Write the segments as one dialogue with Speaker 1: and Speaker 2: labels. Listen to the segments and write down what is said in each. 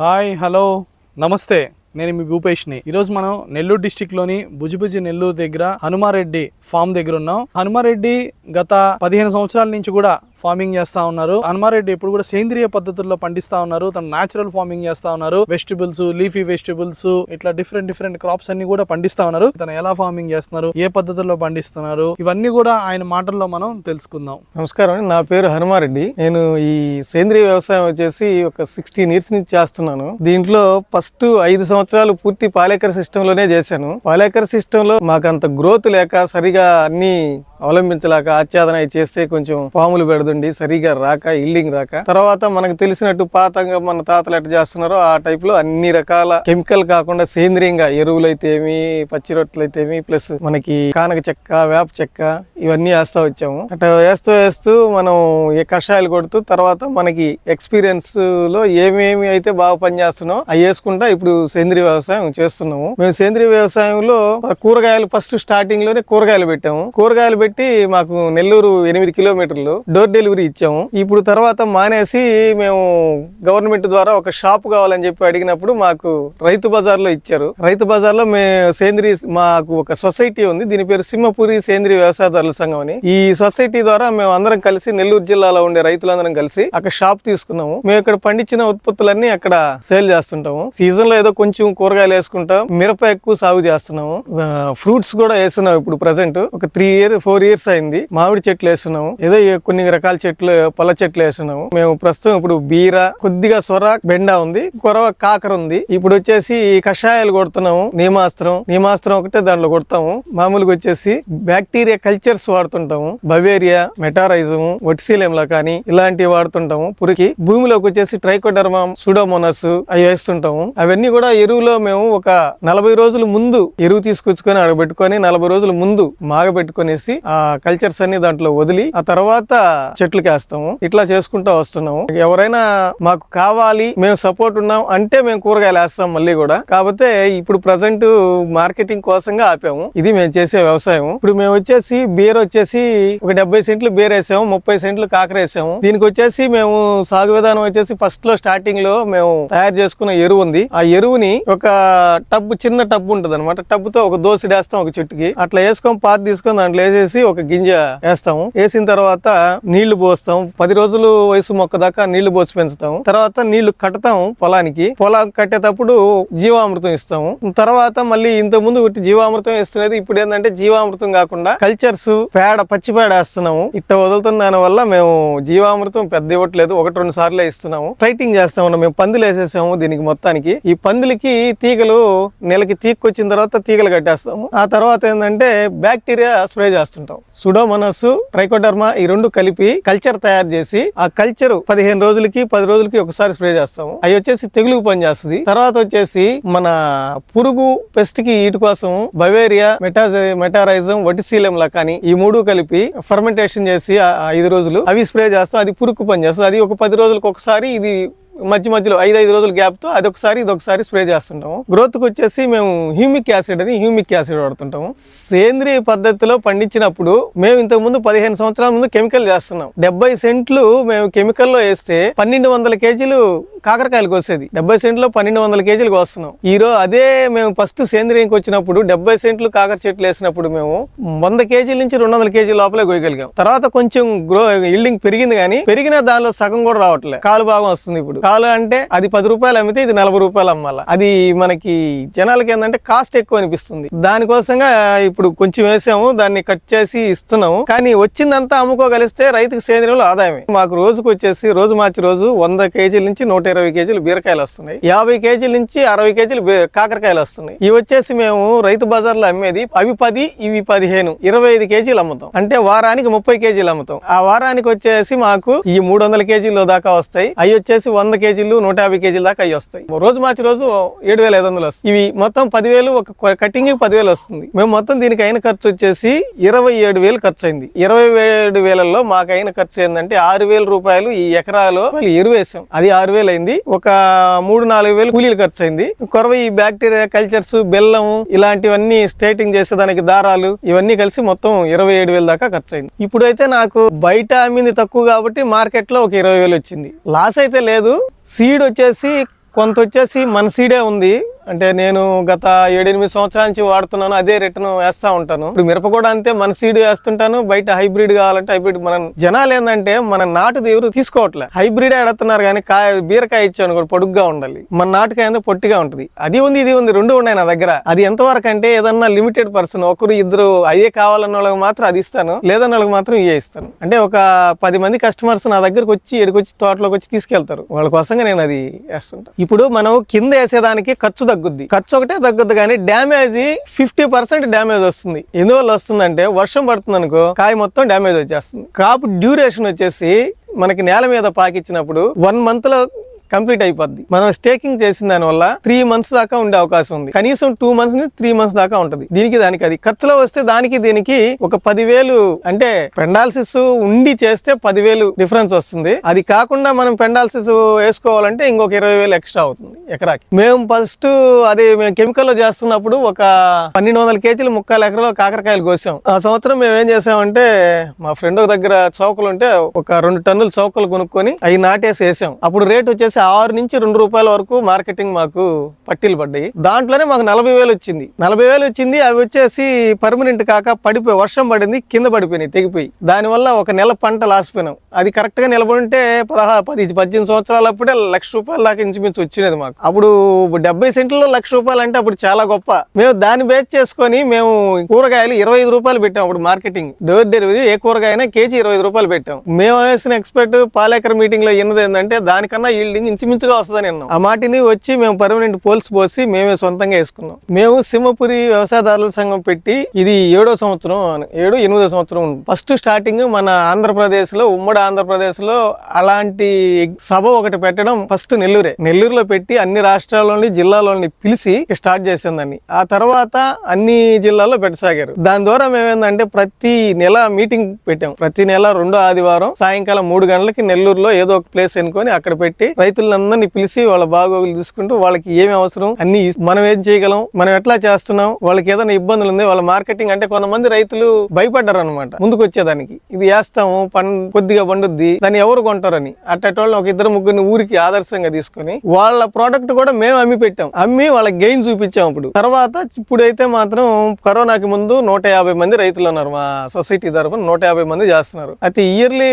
Speaker 1: Hi hello నమస్తే, నేను మీ భూపేష్ని. ఈరోజు మనం నెల్లూరు డిస్టిక్లోని భుజిభుజి నెల్లూరు దగ్గర హనుమారెడ్డి ఫామ్ దగ్గర ఉన్నాం. హనుమారెడ్డి గత 15 సంవత్సరాల నుంచి కూడా ఫార్మింగ్ చేస్తా ఉన్నారు. హనుమారెడ్డి ఇప్పుడు కూడా సేంద్రియ పద్ధతుల్లో పండిస్తా ఉన్నారు. తను న్యాచురల్ ఫార్మింగ్ చేస్తా ఉన్నారు. వెజిటబుల్స్, లీఫీ వెజిటబుల్స్, ఇట్లా డిఫరెంట్ క్రాప్స్ అన్ని కూడా పండిస్తా ఉన్నారు. తను ఎలా ఫార్మింగ్ చేస్తున్నారు, ఏ పద్ధతుల్లో పండిస్తున్నారు, ఇవన్నీ కూడా ఆయన మాటల్లో మనం తెలుసుకుందాం.
Speaker 2: నమస్కారం, నా పేరు హనుమారెడ్డి. నేను ఈ సేంద్రియ వ్యవసాయం వచ్చేసి ఒక 16 ఇయర్స్ నుంచి చేస్తున్నాను. దీంట్లో ఫస్ట్ 5 సంవత్సరాలు పూర్తి పాలేకర్ సిస్టమ్ లోనే చేశాను. పాలేకర్ సిస్టమ్ లో మాకు అంత గ్రోత్ లేక, సరిగా అన్ని అవలంబించలేక, ఆచ్ఛాదన చేస్తే కొంచెం పాములు పెడుతుండి, సరిగా రాక, ఇల్డింగ్ రాక, తర్వాత మనకు తెలిసినట్టు పాతంగా మన తాతలు ఎట్లా చేస్తున్నారో ఆ టైప్ లో అన్ని రకాల కెమికల్ కాకుండా సేంద్రియంగా ఎరువులైతేమి, పచ్చి రొట్టెలైతేమి, ప్లస్ మనకి కానక చెక్క, వేప చెక్క ఇవన్నీ వేస్తా వచ్చాము. అట్లా వేస్తూ మనం ఏ కషాయాలు కొడుతూ, తర్వాత మనకి ఎక్స్పీరియన్స్ లో ఏమేమి అయితే బాగా పనిచేస్తున్నాం అవి వేసుకుంటా ఇప్పుడు సేంద్రియ వ్యవసాయం చేస్తున్నాము. మేము సేంద్రియ వ్యవసాయంలో కూరగాయలు ఫస్ట్ స్టార్టింగ్ లోనే కూరగాయలు పెట్టాము. కూరగాయలు పెట్టి మాకు నెల్లూరు 8 కిలోమీటర్లు డోర్ డెలివరీ ఇచ్చాము. ఇప్పుడు తర్వాత మానేసి మేము గవర్నమెంట్ ద్వారా ఒక షాప్ కావాలని చెప్పి అడిగినప్పుడు మాకు రైతు బజార్ లో ఇచ్చారు. రైతు బజార్ లో మాకు ఒక సొసైటీ ఉంది. దీని పేరు సింహపురి సేంద్రియ వ్యవసాయదారుల సంఘం అని. ఈ సొసైటీ ద్వారా మేము అందరం కలిసి నెల్లూరు జిల్లాలో ఉండే రైతులందరం కలిసి అక్కడ షాప్ తీసుకున్నాము. మేము ఇక్కడ పండించిన ఉత్పత్తులన్నీ అక్కడ సేల్ చేస్తుంటాము. సీజన్ లో ఏదో కొంచెం కూరగాయలు వేసుకుంటాం. మిరప ఎక్కువ సాగు చేస్తున్నాము. ఫ్రూట్స్ కూడా వేస్తున్నాం. ఇప్పుడు ప్రెసెంట్ ఒక 4 ఇయర్స్ అయింది. మామిడి చెట్లు వేస్తున్నాము. ఏదో కొన్ని రకాల చెట్లు, పళ్ళ చెట్లు వేస్తున్నాము. మేము ప్రస్తుతం ఇప్పుడు బీర, కొద్దిగా సొర, బెండ ఉంది, కొరవ, కాకర ఉంది. ఇప్పుడు వచ్చేసి కషాయాలు కొడుతున్నాము. నీమాస్త్రం ఒకటే దాంట్లో కొడతాము. మామూలుగా వచ్చేసి బ్యాక్టీరియా కల్చర్స్ వాడుతుంటాము. బవేరియా, మెటారైజం, ఒటిసీలియంలా కానీ ఇలాంటివి వాడుతుంటాము. పురికి భూమిలోకి వచ్చేసి ట్రైకోడర్మా, సూడోమోనాస్ అవి వేస్తుంటాము. అవన్నీ కూడా ఎరువులో మేము ఒక 40 రోజుల ముందు ఎరువు తీసుకొచ్చుకొని ఆడబెట్టుకొని 40 రోజుల ముందు మాగబెట్టుకునేసి ఆ కల్చర్స్ అన్ని దాంట్లో వదిలి ఆ తర్వాత చెట్లకి వేస్తాము. ఇట్లా చేసుకుంటూ వస్తున్నాము. ఎవరైనా మాకు కావాలి, మేము సపోర్ట్ ఉన్నాం అంటే మేము కూరగాయలు వేస్తాం మళ్ళీ కూడా. కాకపోతే ఇప్పుడు ప్రజెంట్ మార్కెటింగ్ కోసంగా ఆపాము. ఇది మేము చేసే వ్యవసాయం. ఇప్పుడు మేము వచ్చేసి బీర్ వచ్చేసి ఒక 70 సెంట్లు బీర్ వేసాము, 30 సెంట్లు కాకర వేసాము. దీనికి వచ్చేసి మేము సాగు విధానం వచ్చేసి ఫస్ట్ లో స్టార్టింగ్ లో మేము తయారు చేసుకున్న ఎరువు ఉంది. ఆ ఎరువుని ఒక చిన్న టబ్ ఉంటుంది అనమాట. టబ్ తో ఒక దోసెడు వేస్తాం ఒక చెట్టుకి. అట్లా వేసుకొని పాత తీసుకొని దాంట్లో వేసేసి ఒక గింజ వేస్తాము. వేసిన తర్వాత నీళ్లు పోస్తాం. 10 రోజులు వయసు మొక్క దాకా నీళ్లు పోసి పెంచుతాము. తర్వాత నీళ్లు కడతాము. పొలం కట్టేటప్పుడు జీవామృతం ఇస్తాము. తర్వాత మళ్ళీ ఇంత ముందు జీవామృతం ఇస్తున్నది ఇప్పుడు ఏంటంటే జీవామృతం కాకుండా కల్చర్స్, పచ్చి పేడ వేస్తున్నాము. ఇట్లా వదులుతున్న దాని వల్ల మేము జీవామృతం పెద్ద ఇవ్వట్లేదు, 1-2 సార్లే ఇస్తున్నాము. ట్రైటింగ్ చేస్తాము. మేము పందులు వేసేసాము దీనికి మొత్తానికి. ఈ పందులకి తీగలు నెలకి తీగొచ్చిన తర్వాత తీగలు కట్టేస్తాము. ఆ తర్వాత ఏంటంటే బ్యాక్టీరియా స్ప్రే చేస్తుంటాం. సుడోమోనాస్, ట్రైకోడర్మా ఈ 2 కలిపి కల్చర్ తయారు చేసి ఆ కల్చర్ 15 రోజులకి 10 రోజులకి ఒకసారి స్ప్రే చేస్తాము. అవి వచ్చేసి తెగులుకు పనిచేస్తుంది. తర్వాత వచ్చేసి మన పురుగు పెస్ట్ కి వీటి కోసం బవేరియా, మెటారైజం, ఒటిసీలియం లా కానీ ఈ 3 కలిపి ఫర్మెంటేషన్ చేసి 5 రోజులు అవి స్ప్రే చేస్తాం. అది పురుగు పనిచేస్తుంది. అది ఒక 10 రోజులకు ఒకసారి, ఇది మధ్యలో 5 రోజుల గ్యాప్ తో అదొకసారి ఇదొకసారి స్ప్రే చేస్తుంటాము. గ్రోత్ కు వచ్చేసి మేము హ్యూమిక్ యాసిడ్ వాడుతుంటాము. సేంద్రియ పద్ధతిలో పండించినప్పుడు మేము ఇంతకు ముందు 15 సంవత్సరాల ముందు కెమికల్ చేస్తున్నాం. 70 సెంట్లు మేము కెమికల్ లో వేస్తే 1200 కేజీలు కాకరకాయలకు వచ్చేది. 70 సెంట్లో 1200 కేజీలకు వస్తున్నాం. ఈరోజు అదే మేము ఫస్ట్ సేంద్రియంకి వచ్చినప్పుడు 70 సెంట్లు కాకర చెట్లు వేసినప్పుడు మేము 100 కేజీల నుంచి 200 కేజీల లోపలే కోయగలిగాం. తర్వాత కొంచెం ఇల్డింగ్ పెరిగింది, కానీ పెరిగిన దానిలో సగం కూడా రావట్లేదు. కాలు భాగం వస్తుంది. ఇప్పుడు కాలు అంటే అది 10 రూపాయలు అమ్మితే ఇది 40 రూపాయలు అమ్మాలి. అది మనకి జనాలకి ఏంటంటే కాస్ట్ ఎక్కువ అనిపిస్తుంది. దానికోసంగా ఇప్పుడు కొంచెం వేసాము, దాన్ని కట్ చేసి ఇస్తున్నాము. కానీ వచ్చిందంతా అమ్ముకోగలిస్తే రైతుకి సేంద్రియంలో ఆదాయమే. మాకు రోజుకు వచ్చేసి రోజు మార్చి రోజు 100 కేజీల నుంచి 120 కేజీలు బీరకాయలు వస్తున్నాయి. 50 కేజీల నుంచి 60 కేజీలు కాకరకాయలు వస్తున్నాయి. ఇవి వచ్చేసి మేము రైతు బజార్ లో అమ్మేది అవి 10, ఇవి 15, 25 కేజీలు అమ్ముతాం. అంటే వారానికి 30 కేజీలు అమ్ముతాం. ఆ వారానికి వచ్చేసి మాకు ఈ 300 కేజీల దాకా వస్తాయి. అవి వచ్చేసి 100 కేజీలు, 150 కేజీల దాకా అవి వస్తాయి. రోజు మార్చి రోజు 7,500 వస్తాయి. ఇవి మొత్తం 10,000, ఒక కటింగ్ 10,000 వస్తుంది. మేము మొత్తం దీనికి అయిన ఖర్చు వచ్చేసి 27,000 ఖర్చు అయింది. 27,000లో మాకు అయిన ఖర్చు ఏంటంటే 6,000 రూపాయలు ఈ ఎకరాలో ఎరువు వేసాం. అది 6,000 అయింది. ఒక 3-4 వేలు కూలీలు ఖర్చు అయింది. కొరవ ఈ బ్యాక్టీరియా కల్చర్స్, బెల్లం ఇలాంటివన్నీ స్టేటింగ్ చేసేదానికి దారాలు ఇవన్నీ కలిసి మొత్తం 27,000 దాకా ఖర్చు అయింది. ఇప్పుడైతే నాకు బయట అమ్మింది తక్కువ కాబట్టి మార్కెట్ లో ఒక 20,000 వచ్చింది. లాస్ అయితే లేదు. సీడ్ వచ్చేసి కొంత వచ్చేసి మన సీడే ఉంది. అంటే నేను గత 7-8 సంవత్సరాల నుంచి వాడుతున్నాను, అదే రిటర్న్ వేస్తా ఉంటాను. ఇప్పుడు మిరప కూడా అంతే, మన సీడ్ వేస్తుంటాను. బయట హైబ్రిడ్ కావాలంటే హైబ్రిడ్. మనం జనాలు ఏంటంటే మన నాటుది ఎవరు తీసుకోవట్లే, హైబ్రిడ్ ఆడుతున్నారు. కానీ బీరకాయ ఇచ్చాను కూడా పొడుగ్గా ఉండాలి, మన నాటుకాయ అంతా పొట్టిగా ఉంటుంది. అది ఉంది ఇది ఉంది, రెండు ఉన్నాయి నా దగ్గర. అది ఎంతవరకు అంటే ఏదన్నా లిమిటెడ్ పర్సన్, ఒకరు ఇద్దరు అయ్యే కావాలన్న వాళ్ళకి మాత్రం అది ఇస్తాను, లేదన్న వాళ్ళకి మాత్రం ఇవే ఇస్తాను. అంటే ఒక 10 మంది కస్టమర్స్ నా దగ్గరకు వచ్చి ఎడికొచ్చి తోటలోకి వచ్చి తీసుకెళ్తారు, వాళ్ళ కోసంగా నేను అది వేస్తుంటాను. ఇప్పుడు మనం కింద వేసేదానికి ఖర్చు తగ్గుద్ది, ఖర్చు ఒకటే తగ్గుద్ది, కానీ డ్యామేజ్ 50% డ్యామేజ్ వస్తుంది. ఎందువల్ల వస్తుందంటే వర్షం పడుతుంది అనుకో, కాయ మొత్తం డ్యామేజ్ వచ్చేస్తుంది. క్రాప్ డ్యూరేషన్ వచ్చేసి మనకి నేల మీద పాకిచ్చినప్పుడు 1 month లో కంప్లీట్ అయిపోద్ది. మనం స్టేకింగ్ చేసిన దాని వల్ల 3 months దాకా ఉండే అవకాశం ఉంది. కనీసం 2 months నుంచి 3 months దాకా ఉంటది. దానికి అది ఖర్చులో వస్తే దానికి దీనికి ఒక 10,000, అంటే పెండాల్సిస్ ఉండి చేస్తే 10,000 డిఫరెన్స్ వస్తుంది. అది కాకుండా మనం పెండాల్సిస్ వేసుకోవాలంటే ఇంకొక 20,000 ఎక్స్ట్రా అవుతుంది ఎకరాకి. మేము ఫస్ట్ మేము కెమికల్ లో చేస్తున్నప్పుడు ఒక 1,200 kgs 3/4 ఎకరాలో కాకరకాయలు కోసాం. ఆ సంవత్సరం మేము ఏం చేసామంటే, మా ఫ్రెండ్ దగ్గర చౌకలు ఉంటే ఒక 2 టన్నులు చౌకలు కొనుక్కొని అవి నాటేసి వేసాం. అప్పుడు రేట్ వచ్చేసి 6 నుంచి 2 రూపాయల వరకు మార్కెటింగ్ మాకు పట్టీలు పడ్డాయి. దాంట్లోనే మాకు 40,000 వచ్చింది. 40,000 వచ్చింది. అవి వచ్చేసి పర్మనెంట్ కాక పడిపోయి, వర్షం పడింది, కింద పడిపోయినాయి, తెగిపోయి. దానివల్ల ఒక నెల పంట లాసిపోయినాం. అది కరెక్ట్ గా నిలబడుంటే 18 సంవత్సరాలప్పుడే 1,00,000 రూపాయల దాకా ఇంచుమించు వచ్చినది మాకు. అప్పుడు 70 సెంట్లలో 1,00,000 రూపాయలు అంటే అప్పుడు చాలా గొప్ప. మేము దాన్ని బేస్ చేసుకొని మేము కూరగాయలు 25 రూపాయలు పెట్టాం. అప్పుడు మార్కెటింగ్ డోర్ డెలివరీ ఏ కూరగాయనా కేజీ 25 రూపాయలు పెట్టాం. మేము వేసిన ఎక్స్పర్ట్ పాలేకర్ మీటింగ్ లో ఎన్నది ఏంటంటే, దానికన్నా ఈల్డింగ్ ఇంచుమించుగా వస్తుందని అన్నాం. ఆ మాటిని వచ్చి మేము పర్మనెంట్ పోల్స్ పోసి మేమే సొంతంగా వేసుకున్నాం. మేము సింహపురి వ్యవసాయదారుల సంఘం పెట్టి ఇది 7వ సంవత్సరం, 8వ సంవత్సరం. ఫస్ట్ స్టార్టింగ్ మన ఆంధ్రప్రదేశ్ లో, ఉమ్మడి ఆంధ్రప్రదేశ్ లో అలాంటి సభ ఒకటి పెట్టడం ఫస్ట్ నెల్లూరులో పెట్టి అన్ని రాష్ట్రాల్లోని జిల్లాలోని పిలిచి స్టార్ట్ చేసిందని. ఆ తర్వాత అన్ని జిల్లాల్లో పెట్టసాగారు. దాని ద్వారా మేమేందంటే ప్రతి నెల మీటింగ్ పెట్టాం. ప్రతి నెల 2వ ఆదివారం సాయంకాలం 3 గంటలకి నెల్లూరులో ఏదో ఒక ప్లేస్ ఎన్నుకొని అక్కడ పెట్టి రైతులందరినీ పిలిచి వాళ్ళ బాగోగులు తీసుకుంటూ వాళ్ళకి ఏమి అవసరం అన్ని మనం ఏం చేయగలం, మనం ఎట్లా చేస్తున్నాం, వాళ్ళకి ఏదైనా ఇబ్బందులు ఉంది, వాళ్ళ మార్కెటింగ్ అంటే కొంతమంది రైతులు భయపడ్డారు అనమాట ముందుకు వచ్చేదానికి. ఇది వేస్తాము కొద్దిగా పండుద్ది, దాన్ని ఎవరు కొంటారని. అట్టేటోళ్ళని ఒక 2-3 ఊరికి ఆదర్శంగా తీసుకొని వాళ్ళ ప్రోడక్ట్ కూడా మేము అమ్మి పెట్టాం. అమ్మి వాళ్ళకి గెయిన్ చూపించాం. తర్వాత ఇప్పుడైతే మాత్రం కరోనాకి ముందు 150 మంది రైతులు ఉన్నారు మా సొసైటీ తరఫున. 150 మంది చేస్తున్నారు. అయితే ఇయర్లీ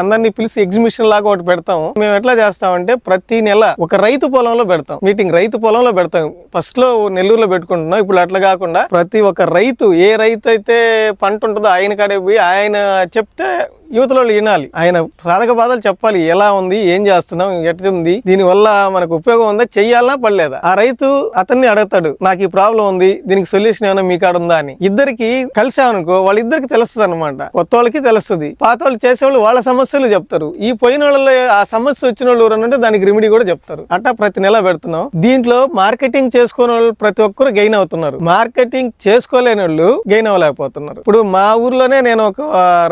Speaker 2: అందరినీ పిలిచి ఎగ్జిబిషన్ లాగా ఒకటి పెడతాం. మేము ఎట్లా చేస్తామంటే ప్రతి నెల ఒక రైతు పొలంలో పెడతాం మీటింగ్. రైతు పొలంలో పెడతాం. ఫస్ట్ లో నెల్లూరులో పెట్టుకుంటున్నాం. ఇప్పుడు అట్లా కాకుండా ప్రతి ఒక్క రైతు, ఏ రైతు అయితే పంట ఉంటుందో ఆయన కాడే పోయి ఆయన చెప్తే యువతలో వినాలి. ఆయన సాధక బాధలు చెప్పాలి. ఎలా ఉంది, ఏం చేస్తున్నాం, ఎట్టుంది, దీని వల్ల మనకు ఉపయోగం ఉందా, చెయ్యాలా పడలేదా. ఆ రైతు అతన్ని అడుగుతాడు, నాకు ఈ ప్రాబ్లం ఉంది, దీనికి సొల్యూషన్ ఏమైనా మీ కాడ ఉందా అని. ఇద్దరికి కలిసామనుకో వాళ్ళిద్దరికి తెలుస్తుంది అనమాట. కొత్త వాళ్ళకి తెలుస్తుంది, పాత వాళ్ళు చేసేవాళ్ళు వాళ్ళ సమస్యలు చెప్తారు. ఈ పోయిన వాళ్ళలో ఆ సమస్య వచ్చిన వాళ్ళు ఎవరంటే దానికి రెమెడీ కూడా చెప్తారు. అట్టా ప్రతి నెల పెడుతున్నాం. దీంట్లో మార్కెటింగ్ చేసుకునే వాళ్ళు ప్రతి ఒక్కరు గెయిన్ అవుతున్నారు. మార్కెటింగ్ చేసుకోలేని వాళ్ళు గెయిన్ అవ్వలేకపోతున్నారు. ఇప్పుడు మా ఊర్లోనే నేను ఒక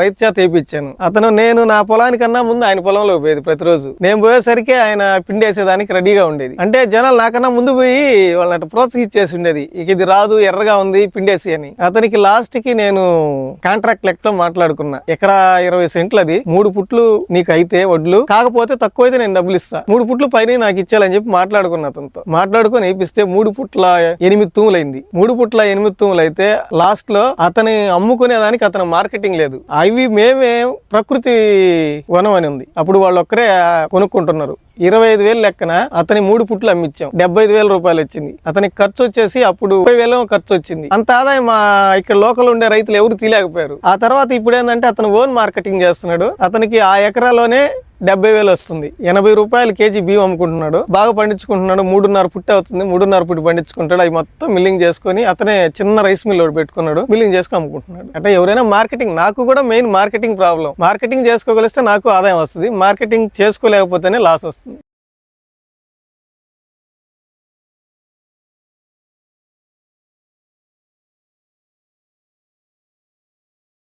Speaker 2: రైతు చేత వేయించాను. నేను నా పొలానికన్నా ముందు ఆయన పొలంలో పోయేది ప్రతిరోజు. నేను పోయేసరికి ఆయన పిండేసేదానికి రెడీగా ఉండేది. అంటే జనాలు నాకన్నా ముందు పోయి వాళ్ళని ప్రోత్సహించేసి ఉండేది, ఇక ఇది రాదు, ఎర్రగా ఉంది, పిండేసి అని. అతనికి లాస్ట్ కి నేను కాంట్రాక్ట్ లెక్కలో మాట్లాడుకున్నా. ఎకరా 20 సెంట్లు, అది 3 పుట్లు నీకు అయితే వడ్లు, కాకపోతే తక్కువ అయితే నేను డబ్బులు ఇస్తా, 3 పుట్లు పైన నాకు ఇచ్చాలని చెప్పి మాట్లాడుకున్నా. అతనితో మాట్లాడుకుని వేపిస్తే 3 పుట్ల 8 తూములైంది. 3 పుట్ల 8 తూములు అయితే లాస్ట్ లో అతని అమ్ముకునేదానికి అతను మార్కెటింగ్ లేదు. అవి మేమే ప్రకృతి వనం అని ఉంది. అప్పుడు వాళ్ళు ఒక్కరే కొనుక్కుంటున్నారు. 25,000 లెక్కన అతని 3 పుట్లు అమ్మిచ్చాం. 75,000 రూపాయలు వచ్చింది. అతనికి ఖర్చు వచ్చేసి అప్పుడు 30,000 ఖర్చు వచ్చింది. అంత ఆదాయం మా ఇక్కడ లోకల్ ఉండే రైతులు ఎవరు తీయలేకపోయారు. ఆ తర్వాత ఇప్పుడు ఏంటంటే అతను ఓన్ మార్కెటింగ్ చేస్తున్నాడు. అతనికి ఆ ఎకరాలోనే 70,000 వస్తుంది. 80 రూపాయలు కేజీ బియ్యం అమ్ముకుంటున్నాడు. బాగా పండించుకుంటున్నాడు. 3.5 పుట్టి అవుతుంది. 3.5 పుట్టి పండించుకుంటాడు. అవి మొత్తం మిల్లింగ్ చేసుకుని అతనే చిన్న రైస్ మిల్ పెట్టుకున్నాడు. మిల్లింగ్ చేసుకుని అమ్ముకుంటున్నాడు. అంటే ఎవరైనా మార్కెటింగ్, నాకు కూడా మెయిన్ మార్కెటింగ్ ప్రాబ్లం. మార్కెటింగ్ చేసుకోగలిస్తే నాకు ఆదాయం వస్తుంది. మార్కెటింగ్ చేసుకోలేకపోతేనే లాస్ వస్తుంది.